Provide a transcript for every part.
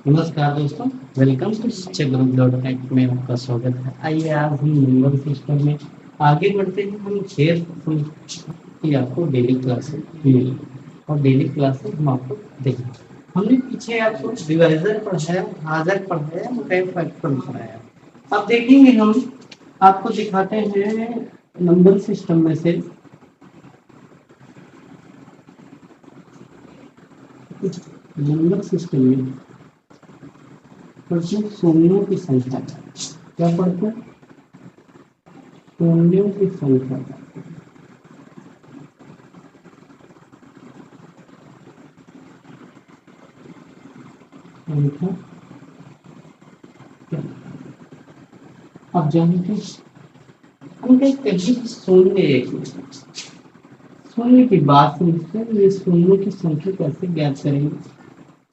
नमस्कार दोस्तों, welcome to शिक्षा गुरु डॉट नेट में आपका स्वागत है। आइए आज हम नंबर सिस्टम में आगे बढ़ते हैं। हम शेयर की आपको डेली क्लासेस मिली और डेली क्लासेस हम आपको देंगे। हमने पीछे आपको डिवाइजर पढ़ाया, भाजक पढ़ाया, मल्टीप्लायर पढ़ाया। अब देखेंगे हम आपको दिखाते हैं नंबर सिस्टम में से नंबर सिस्टम में पढ़ते शून्यों की संख्या। क्या पढ़ते हैं? शून्यों की संख्या। संख्या क्या? अब जानते हम कहीं शून्य की बात समझते हैं। ये शून्य की संख्या कैसे ज्ञात करेंगे?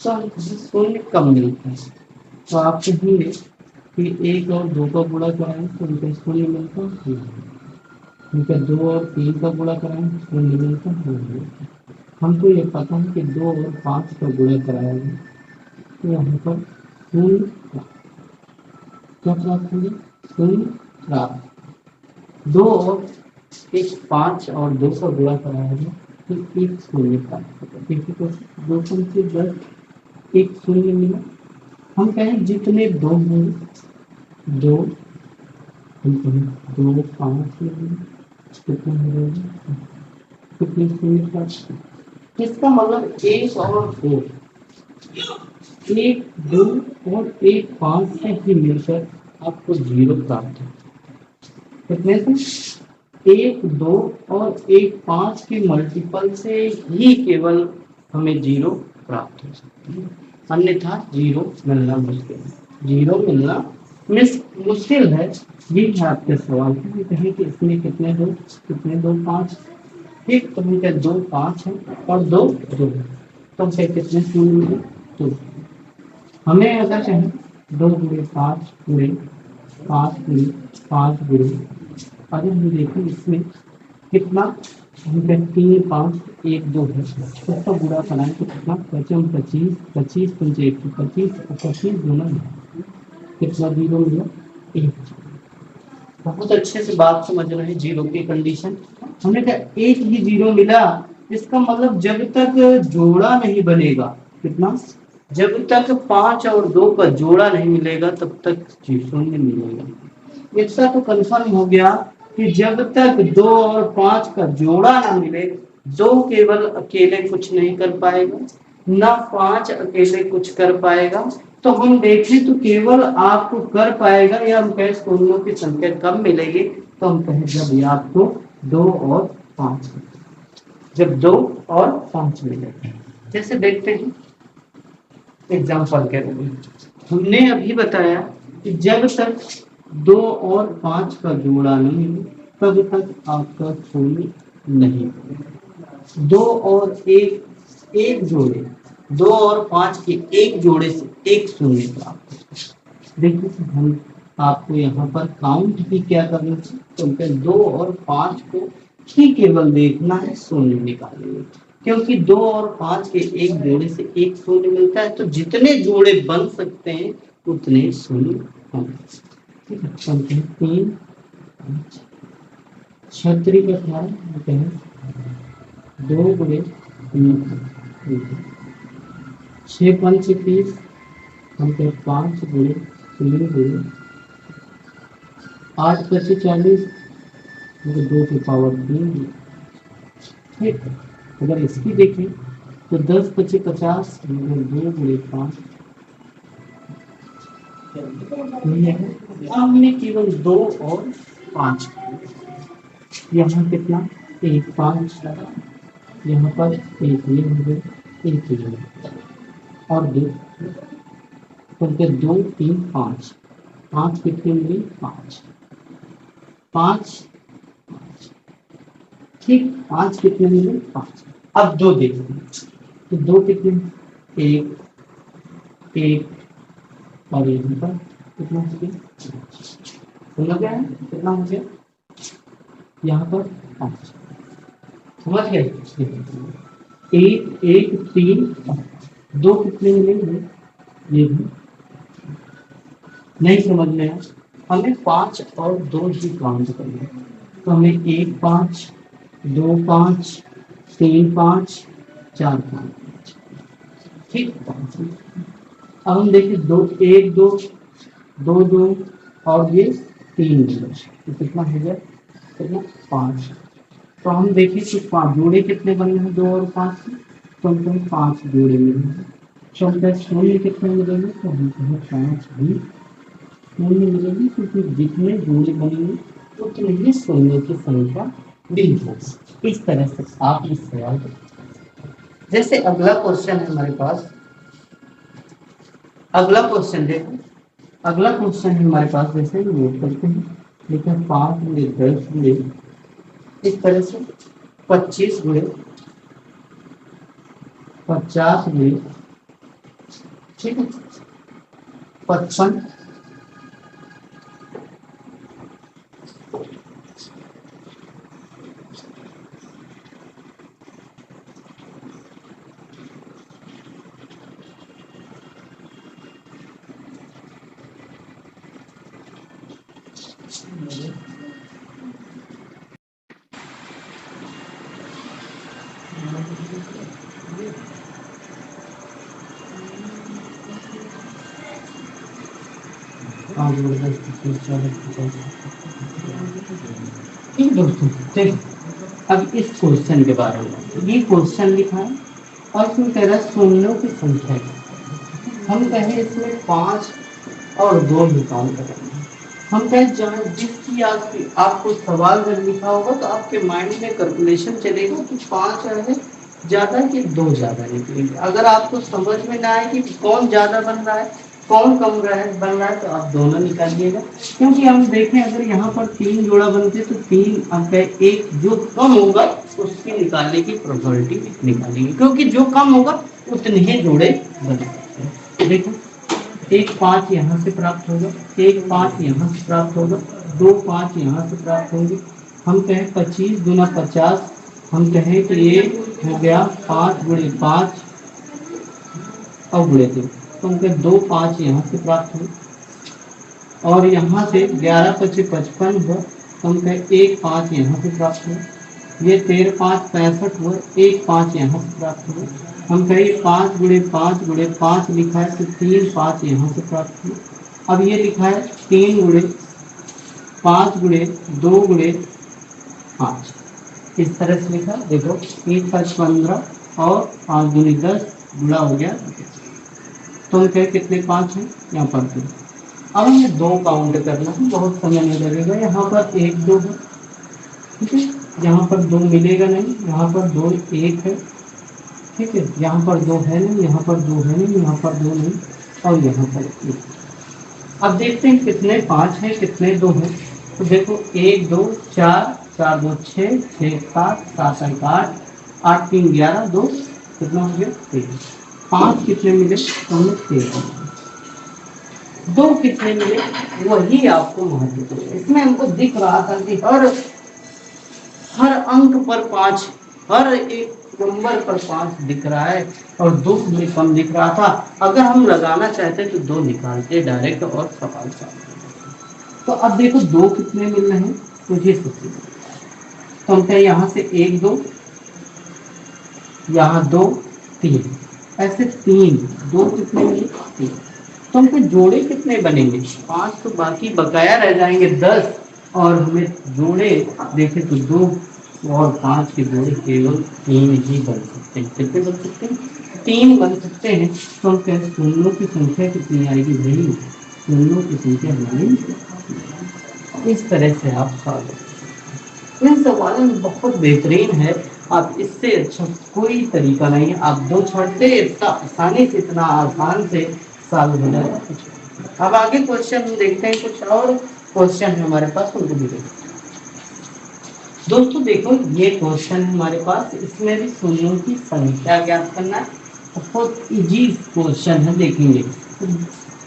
तो हम शून्य कम मिलता है तो आप कहेंगे कि एक और दो का गुणा कराएं तो उनका शून्य मिलता है। उनका दो और तीन का गुणा कराएं शून्य मिलता है। हमको ये पता है कि दो और पांच का गुणा कराएंगे तो यहाँ पर शून्य क्या प्राप्त होंगे? शून्य प्राप्त। दो और एक पांच और दो का गुणा कराएंगे तो एक शून्य प्राप्त होगा। देखिए तो दो पंचे 10, एक शून्य मिला। हम कहें जितने दो होंगे दो, हम कहें दो पांच में कितने हो जाएगा? कितने शून्य प्राप्त? इसका मतलब एक और दो, एक दो और एक पांच से ही मिलकर आपको जीरो प्राप्त है। कितने से? एक दो और एक पांच के मल्टीपल से ही केवल हमें जीरो प्राप्त हो सकती है, अन्यथा जीरो मिलना मुश्किल है। जीरो मिलना मुश्किल है। ये है आपके सवाल की कहें कि इसमें कितने दो पांच। ठीक, तो हम क्या दो पांच है और दो दो, तो हम कितने शून्य मिले? दो। हमें अगर कहें दो गुणे पाँच गुणे पाँच गुणे पाँच गुणे, अगर हम देखें इसमें कितना, हम कहें तीन पाँच एक दो है, उसका गुणा कराएं तो कितना? पचम पच्चीस, पच्चीस पंचे एक पच्चीस, पच्चीस गुना कितना जीरो मिला? एक। बहुत अच्छे से बात समझ रहे हैं जीरो की कंडीशन। हमने कहा एक ही जीरो मिला, इसका मतलब जब तक जोड़ा नहीं बनेगा, कितना? जब तक पांच और दो का जोड़ा नहीं मिलेगा तब तक शून्य मिलेगा। इतना तो कंफर्म हो गया कि जब तक दो और पांच का जोड़ा ना मिले, दो केवल अकेले कुछ नहीं कर पाएगा, ना पांच अकेले कुछ कर पाएगा। तो हम देखें तो केवल आपको कर पाएगा, या हम कहें शून्यों की संख्या कम मिलेगी, तो हम कहें जब ये आपको दो और पांच, जब दो और पांच मिलेगा। जैसे देखते हैं एग्जाम्पल के रूप में, हमने अभी बताया कि जब तक दो और पांच का जोड़ा नहीं मिले तब तक आपका शून्य नहीं होगा। दो और एक जोड़े, दो और पांच के एक जोड़े से एक शून्य प्राप्त होगा। देखिए हम आपको यहाँ पर काउंट भी क्या करना चाहिए, तो दो और पांच को ही केवल देखना है, शून्य निकालेंगे। क्योंकि दो और पांच के एक जोड़े से एक शून्य मिलता है, तो जितने जोड़े बन सकते हैं उतने शून्य होंगे। तीन छत्री का ख्याल होते हैं, दो गुणे छह पंच 30, हम कहते पांच गुणे तीन गुणे आठ पच्चीस 40, दो की पावर 3। ठीक, अगर इसकी देखें तो 10 25 50, दो गुणे पांच। हमने केवल दो और पांच, यहाँ कितना? एक पांच, यहाँ पर एक ये हो गए, एक ये और दो, तो दो तीन पांच, पांच कितने मिले? पांच, पांच। ठीक, पांच कितने मिले? पांच। अब दो देखो तो दो कितने? एक, एक और यहाँ पर कितना हो गया? समझ गया है कितना हो गया? यहाँ पर पांच, समझ गए? एक एक तीन, दो कितने मिलेंगे? ये भी नहीं समझ में आया। हमें 5 और 2 ही काउंट करना है। तो हमें 1 5, 2 5, 3 5, 4 5, ठीक। अब हम देखिए 2 1 2 2 2 और ये 3 तो कितना हो गया, कितना 5। तो हम देखिए कि 5 जोड़े कितने बने हैं 2 और 5 के, तो हमको 5 जोड़े मिले हैं। तो हम कहें शून्य कितने मिलेंगे, तो हम कहें 5 भी शून्य मिलेगी, क्योंकि जितने जोड़े बनेंगे उतने ही शून्य की संख्या भी होगी। इस तरह से आप इस सवाल को, जैसे अगला क्वेश्चन है हमारे पास, अगला क्वेश्चन देखो, अगला क्वेश्चन है हमारे पास, जैसे नोट करते हैं, लेकिन 5 गुणे 10 गुणे इस तरह से 25 गुणे 50 गुणे, ठीक है, 55 ठीक दोस्तों, देखो अब इस क्वेश्चन के बारे में, ये क्वेश्चन लिखा है और इसमें कह रहा है शून्यों की संख्या है। हम कहें इसमें 5 और 2 ही काउंट करेंगे। हम कहें जहाँ जिसकी आपको सवाल जब लिखा होगा तो आपके माइंड में कैलकुलेशन चलेगा कि 5 है ज्यादा कि 2 ज्यादा निकलेंगे। अगर आपको समझ में ना आए कि कौन ज्यादा बन रहा है कौन कम बन रहा है, तो आप दोनों निकालिएगा। क्योंकि हम देखें अगर यहाँ पर 3 जोड़ा बनते तो 3 अंक है, एक जो कम होगा उसकी निकालने की प्रोबेबिलिटी निकालेंगे, क्योंकि जो कम होगा उतने ही जोड़े बने। देखो 1 5 यहाँ से प्राप्त होगा, 1 5 यहाँ से प्राप्त होगा, 2 5 यहाँ से प्राप्त होंगे। हम कहें 25 गुना 50, हम कहें कि ये हो गया 5 गुणे 5 और गुणे 2, तो हम कहें 2 5 यहाँ से प्राप्त हो, और यहाँ से 11 25 55 हुआ, तो हम कहें 1 5 यहाँ से प्राप्त हो। ये 13 5 65 हुआ, 1 5 यहाँ से प्राप्त हुआ। हम कहें 5 गुणे 5 लिखा है तो 3 5 यहाँ से प्राप्त हुआ। अब ये लिखा है 3 गुणे 5 गुणे 2 गुणे 5, इस तरह से लिखा। देखो 3 5 15 और 5 गुणे 10 गुणा हो गया, तो हम कहें कितने 5 हैं यहाँ पर 2। अब हमें 2 काउंट करना है, बहुत समय नहीं लगेगा। यहाँ पर 1 2 है, ठीक है, यहाँ पर 2 मिलेगा नहीं, यहाँ पर 2 1 है, ठीक है, यहाँ पर 2 है नहीं, यहाँ पर 2 है नहीं, यहाँ पर 2 नहीं, और यहाँ पर 1। अब देखते हैं कितने 5 है कितने 2 है। तो देखो 1 2 4 4 2 6 6 7 7 8 8 8 3 11 2 कितना हो गया 13। 5 कितने मिले, हमें 13। 2 कितने मिले, वही आपको महत्वपूर्ण है। इसमें हमको दिख रहा था कि हर अंक पर 5, हर एक नंबर पर 5 दिख रहा है और 2 में कम दिख रहा था। अगर हम लगाना चाहते तो 2 निकालते डायरेक्ट और सवाल साफ। तो अब देखो 2 कितने मिल रहे हैं, तो ये सोचिए। तो हम कहें यहाँ से 1 2, यहाँ 2 3, ऐसे 3 2 कितने मिले 3। तो हमको जोड़े कितने बनेंगे 5, तो बाकी बकाया रह जाएंगे 10, और हमें जोड़े देखें तो 2 और 5 के जोड़े केवल 3 ही बन सकते हैं। कितने बन सकते हैं, 3 बन सकते हैं। तो हम कहें शून्यों की संख्या कितनी आएगी भाई, शून्यों की संख्या हमारी इस तरह से आप सॉल्व। इन सवालों में बहुत बेहतरीन है, आप इससे अच्छा कोई तरीका नहीं है। आप 2 छांटते इतना आसानी से, इतना आसान से सॉल्व हो जाएगा। अब आगे क्वेश्चन हम देखते हैं, कुछ और क्वेश्चन है हमारे पास, उनको भी देखते हैं। दोस्तों देखो ये क्वेश्चन हमारे पास, इसमें भी शून्यों की संख्या ज्ञात करना है। बहुत इजी क्वेश्चन है, देखेंगे।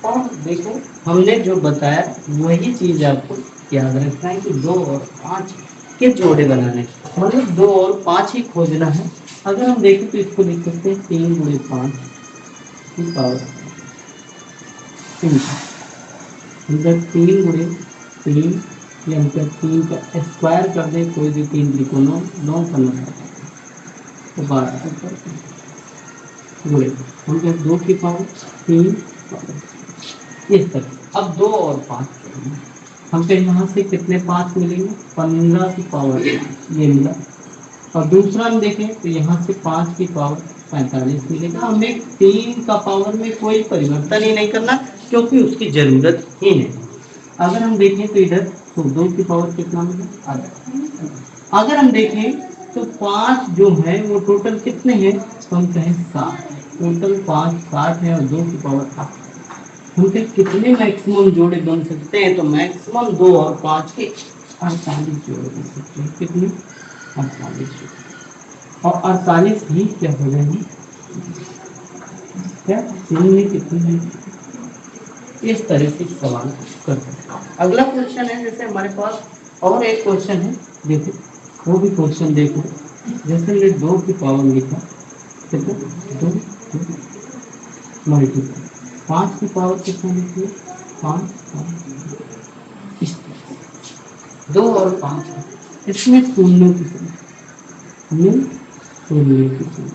और देखो हमने जो बताया वही चीज आपको याद रखना है कि 2 और 5 के जोड़े बनाने, मतलब 2 और 5 ही खोजना है। अगर हम देखें तो इसको लिख सकते हैं 3 गुणे 5 की पावर अंदर 3 × 3 या अंदर 3 का स्क्वायर कर दे, कोई भी 3 त्रिकोणों 9 का 9 तो 12 गुणे अंदर 2 की पावर 3 इस तरह। अब 2 और 5 हमको यहाँ से कितने 5 मिलेंगे, 15 की पावर ये मिला। और दूसरा हम देखें तो यहाँ से 5 की पावर 45 मिलेगा। हमें 3 का पावर में कोई परिवर्तन ही नहीं करना, क्योंकि उसकी जरूरत ही नहीं। अगर हम देखें तो इधर तो 2 की पावर कितना मिला, आधा। अगर हम देखें तो 5 जो है वो टोटल कितने हैं, तो हम कहें 7। टोटल 5 60 है और 2 की पावर 8। हम कितने मैक्सिमम जोड़े बन सकते हैं, तो मैक्सिमम 2 और 5 के 48 जोड़े बन सकते हैं। कितने, 48 जोड़े। और 48 ही क्या हो जाएंगे, क्या शून्य कितने हैं। इस तरह से सवाल कर सकते हैं। अगला क्वेश्चन है, जैसे हमारे पास और एक क्वेश्चन है, देखो वो भी क्वेश्चन देखो। जैसे हमने 2 की पावर लिखा, देखो 2 मल्टीप्लाई 5 की पावर कितना लिखिए, 5 5 2 और 5 इसमें शून्य की संख्या, शून्य की संख्या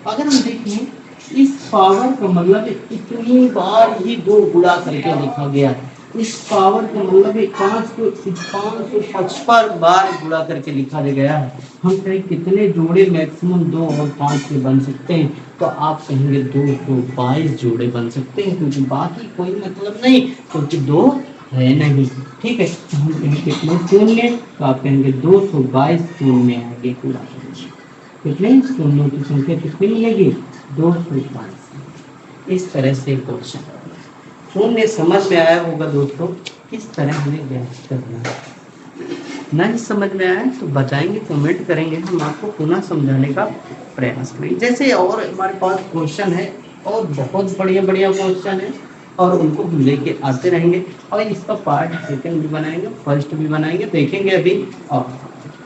अगर हम देखें इस पावर का मतलब इतनी बार ही 2 गुणा करके लिखा गया है। इस पावर का मतलब 555 बार गुणा करके लिखा गया है। हम कहें कितने जोड़े मैक्सिमम 2 और 5 के बन सकते हैं, तो आप कहेंगे 222 जोड़े बन सकते हैं, क्योंकि बाकी कोई मतलब नहीं, क्योंकि 2 है नहीं। ठीक है, तो हम कहेंगे कितने शून्य, तो आप कहेंगे 222 शून्य आगे पूरा कितने शून्यों की संख्या कितनी मिलेगी, 222। इस तरह से क्वेश्चन शून्य समझ में आया होगा दोस्तों, किस तरह हमें ज्ञात करना है। नहीं समझ में आया तो बताएंगे, कमेंट करेंगे, हम आपको पुनः समझाने का प्रयास करेंगे। जैसे और हमारे पास क्वेश्चन है और बहुत बढ़िया बढ़िया क्वेश्चन है, और उनको हम लेके आते रहेंगे। और इसका पार्ट सेकंड भी बनाएंगे, फर्स्ट भी बनाएंगे, देखेंगे अभी। और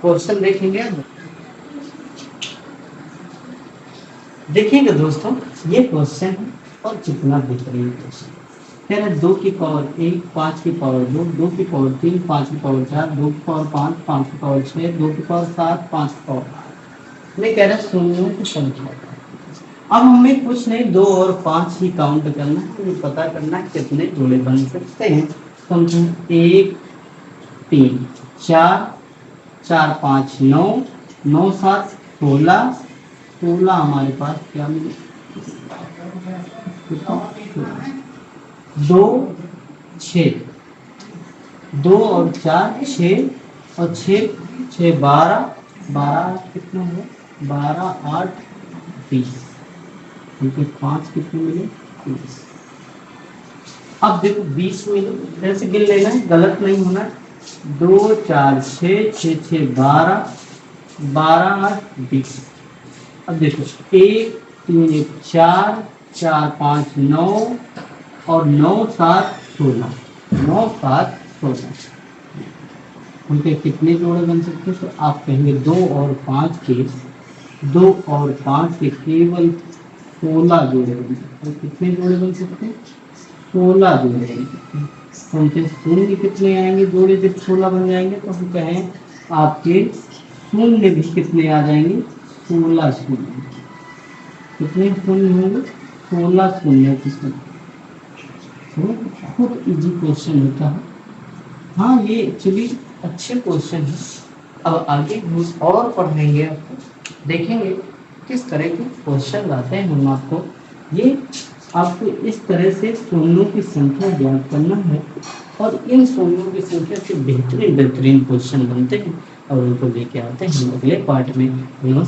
क्वेश्चन देखेंगे, देखिएगा दोस्तों ये क्वेश्चन है और कितना बेहतरीन क्वेश्चन कह रहा है। 2 की पावर 1, 5 की पावर 2, 2 की पावर 3, 5 की पावर 4, 2 की पावर 5, 5 की पावर 6, 2 की पावर 7, 5 की पावर 8। मैं कह रहा है शून्यों की संख्या। अब हमें कुछ नहीं 2 और 5 ही काउंट करना है, तो पता करना है कितने जोड़े बन सकते हैं। समझो 1 3 4 4 5 9 9 7 16 16 हमारे पास क्या मिले, 2 6 2 और 4 6 और 6 6 12 12 कितना है, 12 8 20, क्योंकि 5 कितने मिले 20। अब देखो 20 मिले, ऐसे गिन लेना है, गलत नहीं होना। 2 4 6 6 6 12 12 8 20। अब देखो 1 3 1 4 4 5 9 और 9 7 16 9 7 16 उनके कितने जोड़े बन सकते हैं, तो आप कहेंगे 2 और 5 के 2 और 5 के केवल 16 जोड़े बन सकते हैं। कितने जोड़े बन सकते हैं, 16 जोड़े बन सकते हैं। उनके शून्य कितने आएंगे जोड़े, जब 16 बन जाएंगे तो हम कहें आपके शून्य भी कितने आ जाएंगे, 16 शून्य। कितने शून्य होंगे, 16 शून्य की संख्या। बहुत इजी क्वेश्चन होता है। हाँ ये एक्चुअली अच्छे क्वेश्चन है। अब आगे हम और पढ़ेंगे, आपको देखेंगे किस तरह के क्वेश्चन लाते हैं हम आपको। ये आपको इस तरह से शून्यों की संख्या ज्ञात करना है, और इन शून्यों की संख्या से बेहतरीन बेहतरीन क्वेश्चन बनते हैं और उनको लेके आते हैं हम अगले पार्ट में। नमस्कार।